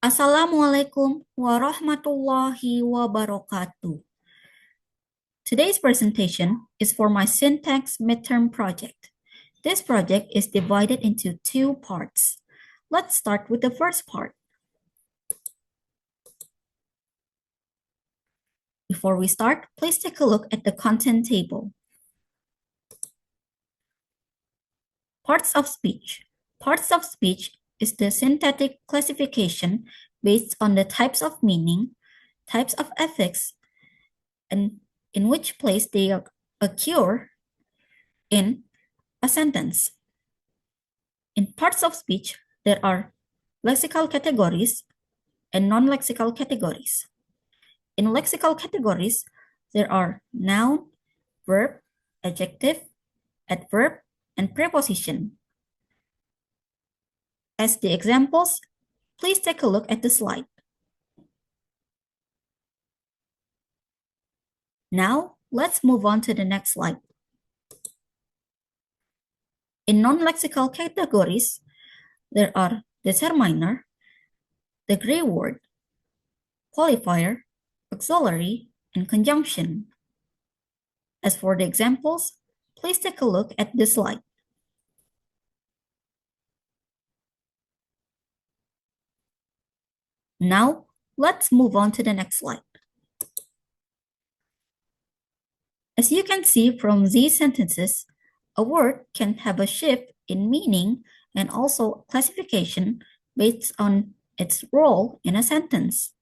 Assalamualaikum warahmatullahi wabarakatuh. Today's presentation is for my syntax midterm project. This project is divided into two parts. Let's start with the first part. Before we start, please take a look at the content table. Parts of speech. Parts of speech is the syntactic classification based on the types of meaning, types of affix, and in which place they occur in a sentence. In parts of speech, there are lexical categories and non-lexical categories. In lexical categories, there are noun, verb, adjective, adverb, and preposition. As the examples, please take a look at the slide. Now, let's move on to the next slide. In non-lexical categories, there are determiner, the gray word, qualifier, auxiliary, and conjunction. As for the examples, please take a look at this slide. Now, let's move on to the next slide. As you can see from these sentences, a word can have a shift in meaning and also classification based on its role in a sentence.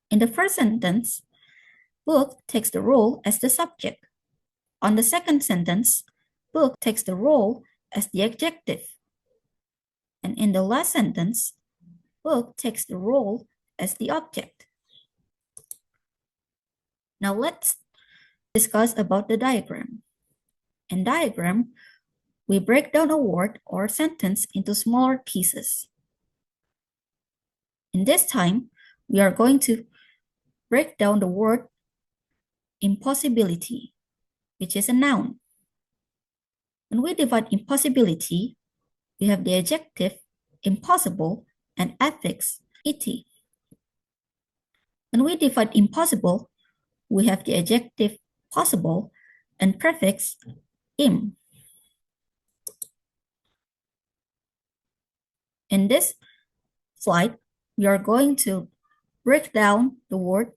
In the first sentence, book takes the role as the subject. On the second sentence, book takes the role as the adjective. And in the last sentence, book takes the role as the object. Now let's discuss about the diagram. In diagram, we break down a word or sentence into smaller pieces. In this time, we are going to break down the word impossibility, which is a noun. When we divide impossibility, we have the adjective impossible and affix it. When we divide impossible, we have the adjective possible and prefix im. In this slide, we are going to break down the word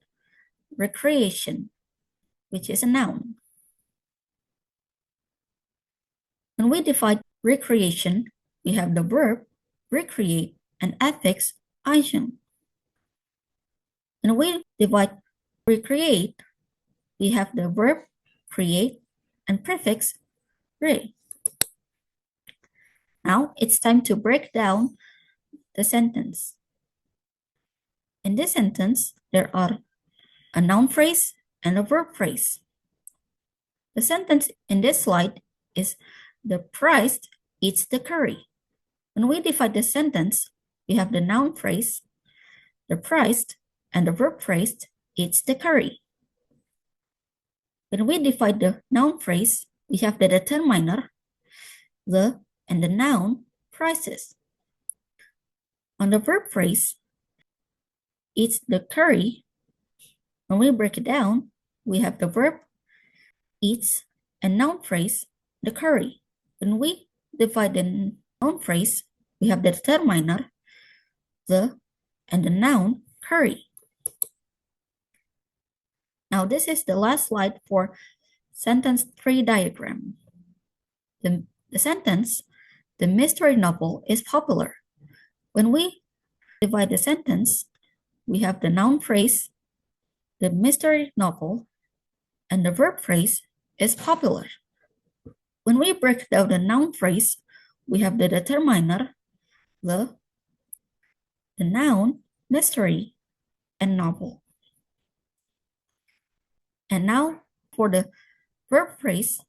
recreation, which is a noun. When we divide recreation, we have the verb recreate and affix ing. When we divide recreate, we have the verb create and prefix re. Now it's time to break down the sentence. In this sentence, there are a noun phrase and a verb phrase. The sentence in this slide is the priest eats the curry. When we divide the sentence, we have the noun phrase, the priest, and the verb phrase eats the curry. When we divide the noun phrase, we have the determiner, the, and the noun prices. On the verb phrase, eats the curry. When we break it down, we have the verb eats and noun phrase the curry. When we divide the noun phrase, we have the determiner, the, and the noun curry. Now this is the last slide for sentence 3 diagram. The sentence, the mystery novel is popular. When we divide the sentence, we have the noun phrase, the mystery novel, and the verb phrase is popular. When we break down the noun phrase, we have the determiner, the noun, mystery, and novel. And now for the verb phrase,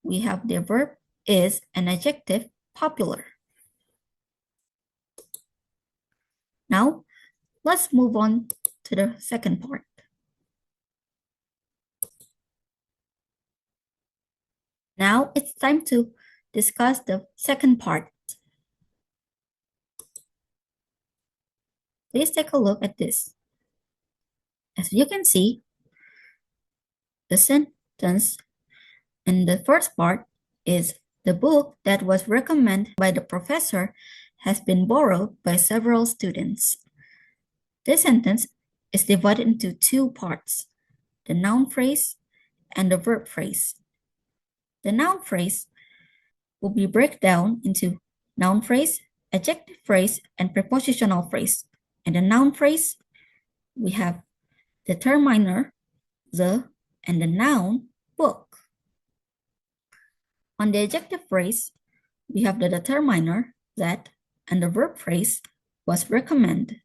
we have the verb is an adjective popular. Now, let's move on to the second part. Now it's time to discuss the second part. Please take a look at this. As you can see, the sentence in the first part is the book that was recommended by the professor has been borrowed by several students. This sentence is divided into two parts, the noun phrase and the verb phrase. The noun phrase will be broken down into noun phrase, adjective phrase, and prepositional phrase. In the noun phrase, we have determiner, the, and the noun, book. On the adjective phrase, we have the determiner, that, and the verb phrase, was recommend.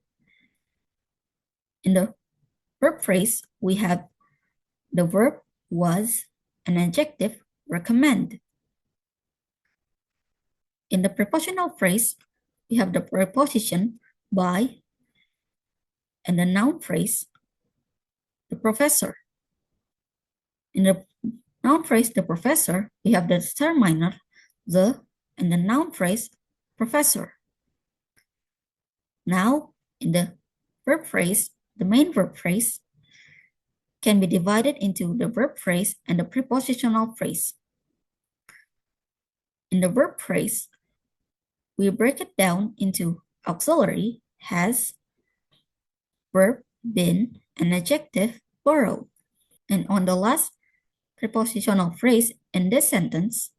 In the verb phrase, we have the verb was, and adjective recommend. In the prepositional phrase, we have the preposition by, and the noun phrase, the professor. In the noun phrase, the professor, we have the determiner, the, and the noun phrase, professor. Now, in the verb phrase, the main verb phrase can be divided into the verb phrase and the prepositional phrase. In the verb phrase, we break it down into auxiliary, has, verb, been, and adjective, borrowed. And on the last prepositional phrase in this sentence,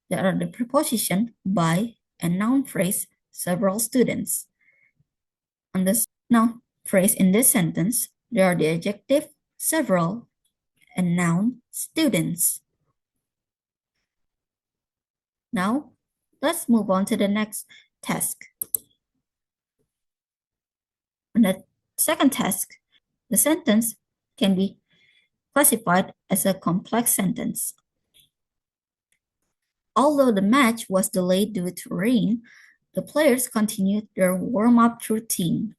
there are the preposition by and noun phrase, several students. On this noun phrase in this sentence, there are the adjective, several, and noun, students. Now, let's move on to the next task. On the second task, the sentence can be classified as a complex sentence. Although the match was delayed due to rain, the players continued their warm-up routine.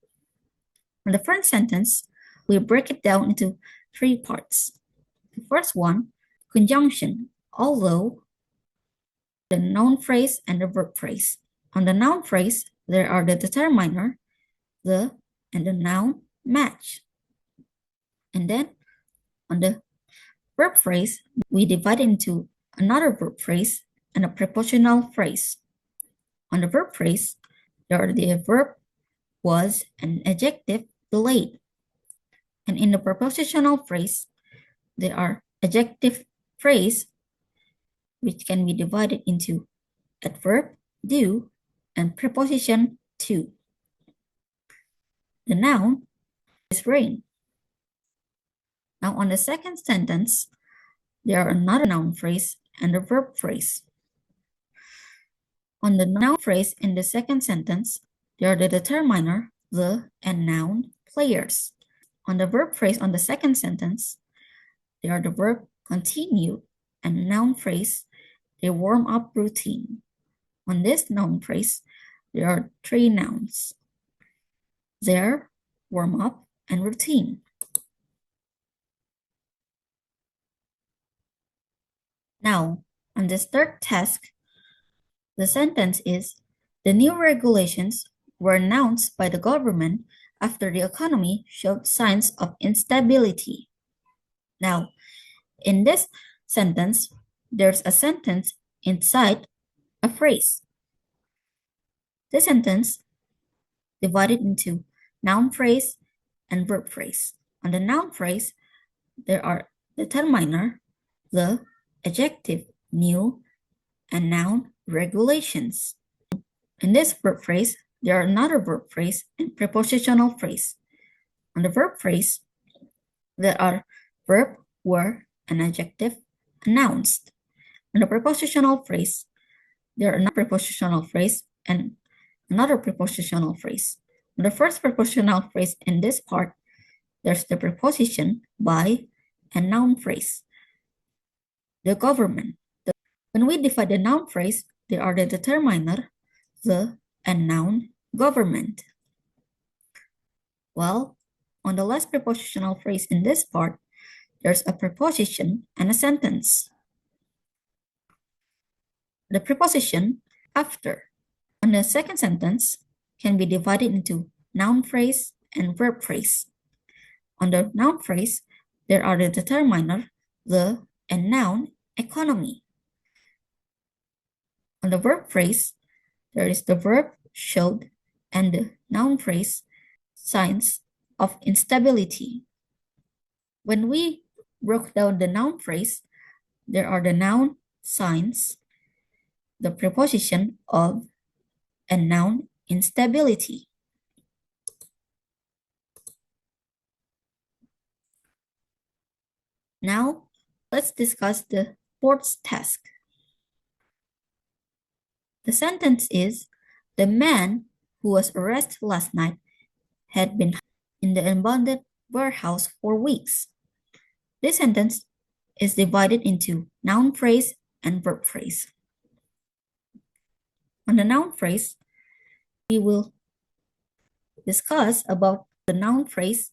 In the first sentence, we break it down into three parts. The first one, conjunction, although, the noun phrase and the verb phrase. On the noun phrase, there are the determiner, the, and the noun, match. And then, on the verb phrase, we divide into another verb phrase and a prepositional phrase. On the verb phrase, there are the verb, was, and adjective, delayed. And in the prepositional phrase, there are adjective phrase, which can be divided into adverb, do, and preposition, to. The noun is rain. Now on the second sentence, there are another noun phrase and a verb phrase. On the noun phrase in the second sentence, there are the determiner, the, and noun, players. On the verb phrase on the second sentence, there are the verb continue and noun phrase, a warm-up routine. On this noun phrase, there are three nouns, there, warm-up, and routine. Now, on this third task, the sentence is, the new regulations were announced by the government after the economy showed signs of instability. Now, in this sentence, there's a sentence inside a phrase. This sentence divided into noun phrase and verb phrase. On the noun phrase, there are determiner, the, adjective, new, and noun, regulations. In this verb phrase, there are another verb phrase and prepositional phrase. On the verb phrase, there are verb, were, and adjective, announced. On the prepositional phrase, there are another prepositional phrase and another prepositional phrase. On the first prepositional phrase in this part, there's the preposition by and noun phrase. The government. When we divide the noun phrase, there are the determiner, the, and noun, government. Well, on the last prepositional phrase in this part, there's a preposition and a sentence. The preposition after on the second sentence can be divided into noun phrase, and verb phrase. On the noun phrase, there are the determiner, the, and noun, economy. On the verb phrase, there is the verb, showed, and the noun phrase, signs of instability. When we broke down the noun phrase, there are the noun, signs, the preposition of, and noun, instability. Now, let's discuss the fourth task. The sentence is, the man who was arrested last night had been in the abandoned warehouse for weeks. This sentence is divided into noun phrase and verb phrase. On the noun phrase, we will discuss about the noun phrase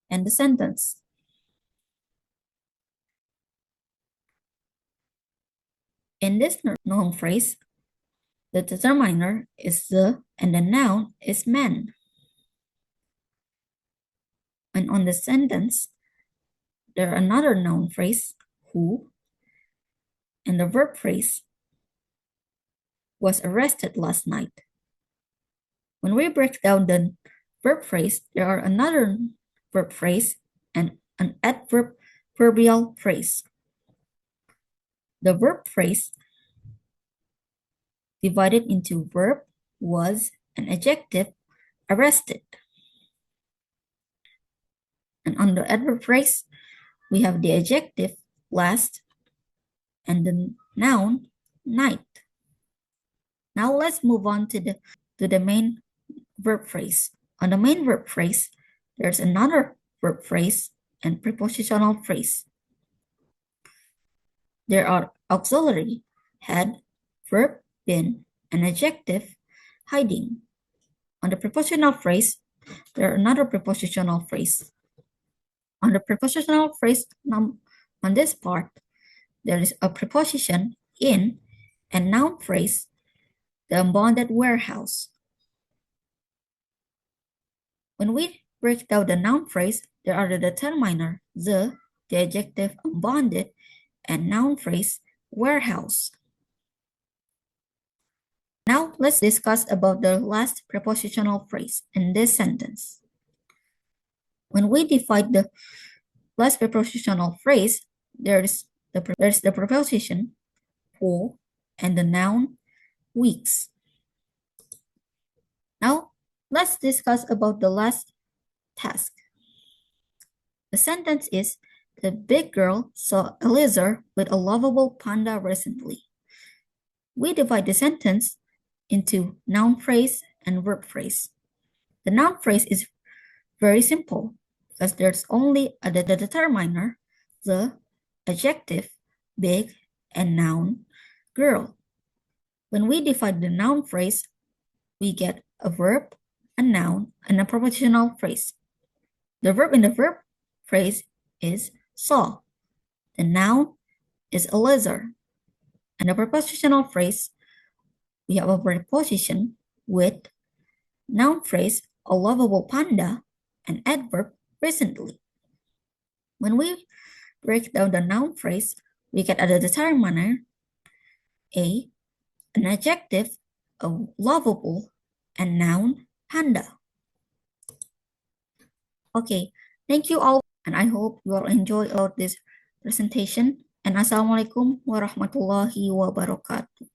and the sentence. In this noun phrase, the determiner is the and the noun is man. And on the sentence, there are another noun phrase, who, and the verb phrase, was arrested last night. When we break down the verb phrase, there are another verb phrase and an adverbial phrase. The verb phrase divided into verb, was, and adjective, arrested. And on the adverb phrase, we have the adjective, last, and the noun, night. Now let's move on to the main verb phrase. On the main verb phrase, there's another verb phrase and prepositional phrase. There are auxiliary, had, verb, been, and adjective, hiding. On the prepositional phrase, there are another prepositional phrase. On the prepositional phrase on this part, there is a preposition, in, and noun phrase, the abandoned warehouse. When we break down the noun phrase, there are the determiner, the adjective, abandoned, and noun phrase, warehouse. Now let's discuss about the last prepositional phrase in this sentence. When we divide the last prepositional phrase, there's the preposition, for, and the noun, weeks. Now let's discuss about the last task. The sentence is, the big girl saw a lizard with a lovable panda recently. We divide the sentence into noun phrase and verb phrase. The noun phrase is very simple because there's only the determiner, the adjective, big, and noun, girl. When we divide the noun phrase, we get a verb, a noun, and a prepositional phrase. The verb in the verb phrase is saw. The noun is a lizard. And the prepositional phrase, we have a preposition with noun phrase, a lovable panda, and adverb, recently. When we break down the noun phrase, we get a determiner, an adjective, a lovable, and noun, panda. Okay, thank you all, and I hope you all enjoy this presentation. And Assalamualaikum warahmatullahi wabarakatuh.